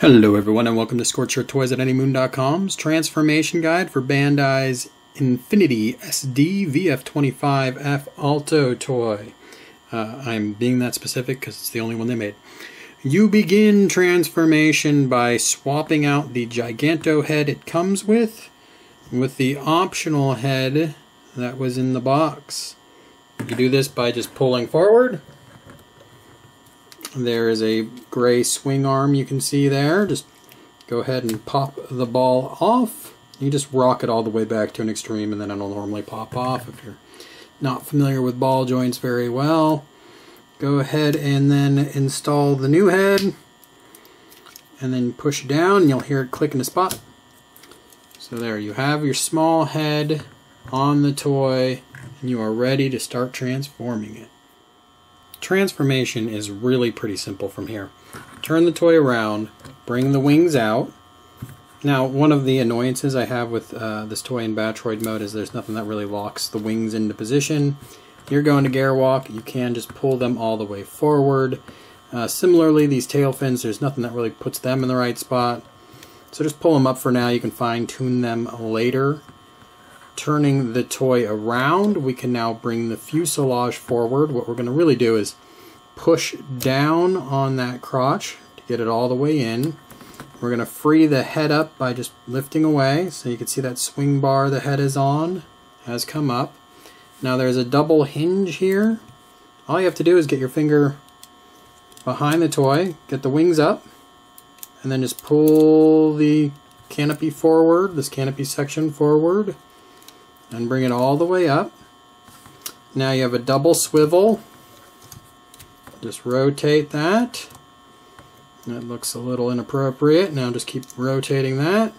Hello everyone and welcome to Scorched Earth Toys at anymoon.com's transformation guide for Bandai's Infinity SD VF-25 F Alto toy. I'm being that specific because it's the only one they made. You begin transformation by swapping out the Giganto head it comes with the optional head that was in the box. You do this by just pulling forward. There is a gray swing arm you can see there. Just go ahead and pop the ball off. You just rock it all the way back to an extreme and then it'll normally pop off if you're not familiar with ball joints very well. Go ahead and then install the new head and then push down and you'll hear it click in the spot. So there you have your small head on the toy and you are ready to start transforming it. Transformation is really pretty simple from here. Turn the toy around, bring the wings out. Now, one of the annoyances I have with this toy in Batroid mode is there's nothing that really locks the wings into position. You're going to Gearwalk, you can just pull them all the way forward. Similarly, these tail fins, there's nothing that really puts them in the right spot. So just pull them up for now, you can fine-tune them later. Turning the toy around, we can now bring the fuselage forward. What we're going to really do is push down on that crotch to get it all the way in. We're going to free the head up by just lifting away. So you can see that swing bar the head is on has come up. Now there's a double hinge here. All you have to do is get your finger behind the toy, get the wings up, and then just pull the canopy forward, this canopy section forward, and bring it all the way up. Now you have a double swivel. Just rotate that. That looks a little inappropriate. Now just keep rotating that.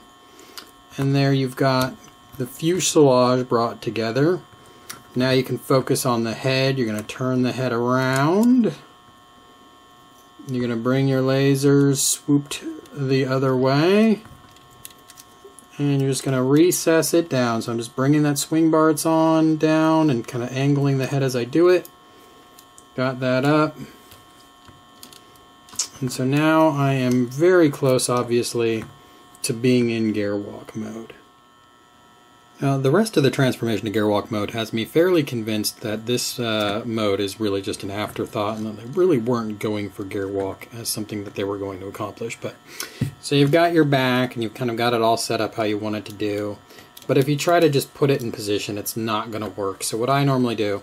And there you've got the fuselage brought together. Now you can focus on the head. You're going to turn the head around. You're going to bring your lasers swooped the other way. And you're just going to recess it down. So I'm just bringing that swing bar it's on down and kind of angling the head as I do it. Got that up. And so now I am very close, obviously, to being in Gearwalk mode. Now, the rest of the transformation to Gearwalk mode has me fairly convinced that this mode is really just an afterthought and that they really weren't going for Gearwalk as something that they were going to accomplish. But so you've got your back and you've kind of got it all set up how you want it to do. But if you try to just put it in position, it's not going to work. So what I normally do,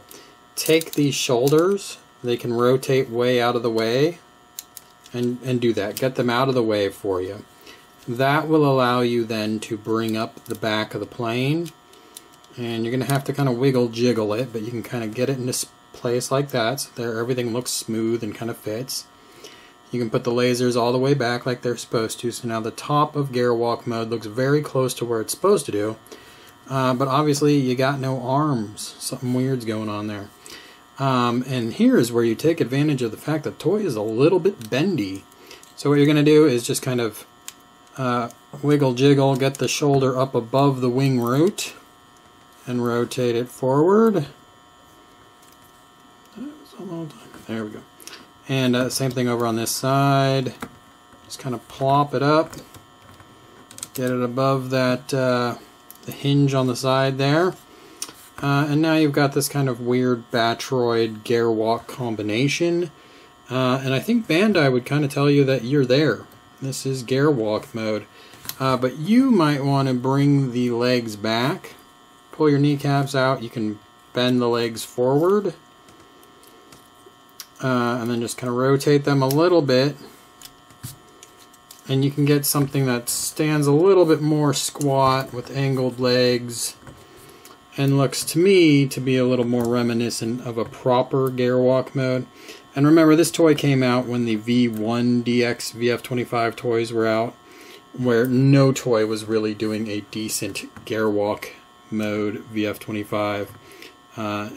take these shoulders, they can rotate way out of the way and do that. Get them out of the way for you. That will allow you then to bring up the back of the plane, and you're going to have to kind of wiggle jiggle it, but you can kind of get it in this place like that so there everything looks smooth and kind of fits. You can put the lasers all the way back like they're supposed to, so now the top of Gearwalk mode looks very close to where it's supposed to do, but obviously you got no arms. Something weird's going on there. And here is where you take advantage of the fact that the toy is a little bit bendy. So what you're going to do is just kind of wiggle jiggle, get the shoulder up above the wing root and rotate it forward. There we go. And same thing over on this side. Just kind of plop it up, get it above that the hinge on the side there. And now you've got this kind of weird Batroid Gearwalk combination. And I think Bandai would kind of tell you that you're there. This is Gearwalk mode. But you might want to bring the legs back. Pull your kneecaps out. You can bend the legs forward. And then just kind of rotate them a little bit. And you can get something that stands a little bit more squat with angled legs. And looks to me to be a little more reminiscent of a proper Gearwalk mode. And remember, this toy came out when the V1 DX VF-25 toys were out, where no toy was really doing a decent Gearwalk mode VF-25,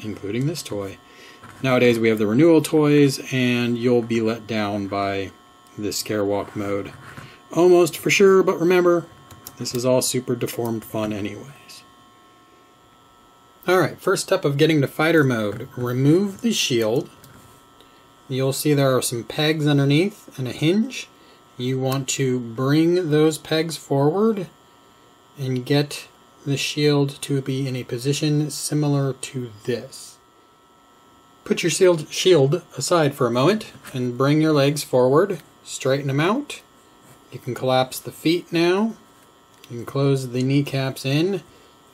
including this toy. Nowadays we have the renewal toys, and you'll be let down by this Gearwalk mode. Almost for sure, but remember, this is all super deformed fun anyways. Alright, first step of getting to fighter mode, remove the shield. You'll see there are some pegs underneath and a hinge. you want to bring those pegs forward and get the shield to be in a position similar to this. Put your shield aside for a moment and bring your legs forward, straighten them out. You can collapse the feet now. You can close the kneecaps in.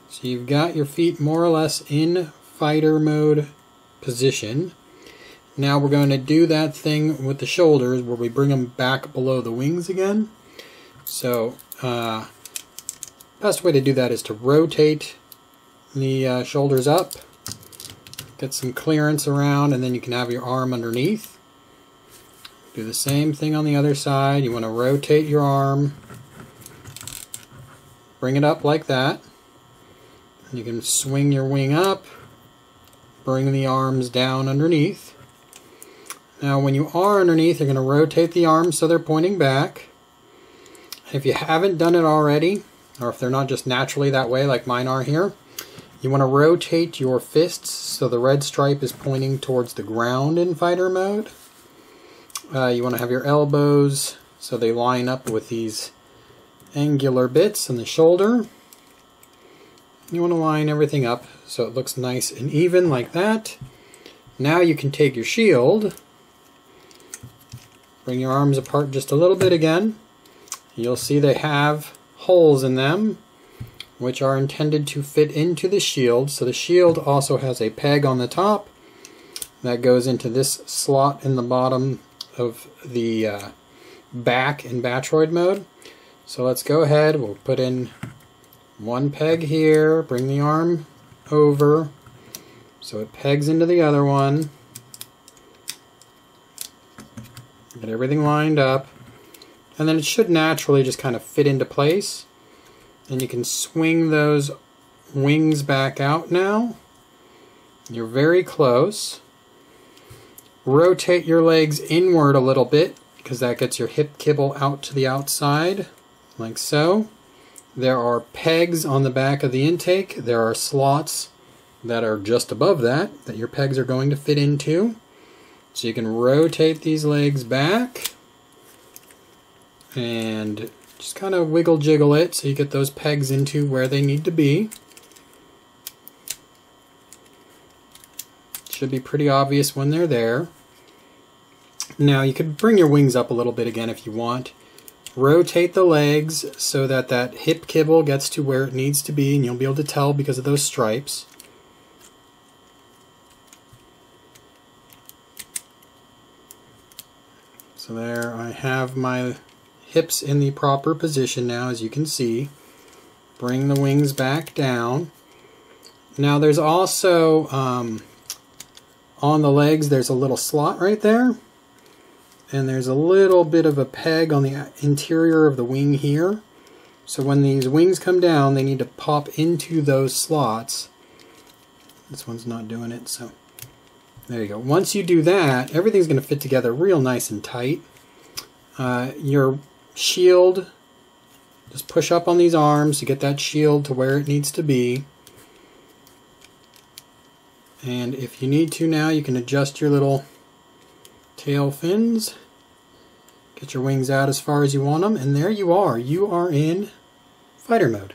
So you've got your feet more or less in fighter mode position. Now we're going to do that thing with the shoulders where we bring them back below the wings again. So best way to do that is to rotate the shoulders up, get some clearance around, and then you can have your arm underneath. Do the same thing on the other side. You want to rotate your arm, bring it up like that. You can swing your wing up, bring the arms down underneath. Now when you are underneath, you're going to rotate the arms so they're pointing back. If you haven't done it already, or if they're not just naturally that way like mine are here, you want to rotate your fists so the red stripe is pointing towards the ground in fighter mode. You want to have your elbows so they line up with these angular bits in the shoulder. You want to line everything up so it looks nice and even like that. Now you can take your shield, bring your arms apart just a little bit again. You'll see they have holes in them which are intended to fit into the shield. So the shield also has a peg on the top that goes into this slot in the bottom of the back in Batroid mode. So let's go ahead, we'll put in one peg here, bring the arm over so it pegs into the other one. Get everything lined up, and then it should naturally just kind of fit into place. And you can swing those wings back out now. You're very close. Rotate your legs inward a little bit because that gets your hip kibble out to the outside, like so. There are pegs on the back of the intake. There are slots that are just above that your pegs are going to fit into. So you can rotate these legs back and just kind of wiggle jiggle it so you get those pegs into where they need to be. Should be pretty obvious when they're there. Now you could bring your wings up a little bit again if you want. Rotate the legs so that that hip kibble gets to where it needs to be, and you'll be able to tell because of those stripes. So there I have my hips in the proper position now, as you can see. Bring the wings back down. Now there's also on the legs there's a little slot right there, and there's a little bit of a peg on the interior of the wing here. So when these wings come down, they need to pop into those slots. This one's not doing it, so there you go. Once you do that, everything's going to fit together real nice and tight. Your shield, just push up on these arms to get that shield to where it needs to be. And if you need to now, you can adjust your little tail fins. Get your wings out as far as you want them, and there you are. You are in fighter mode.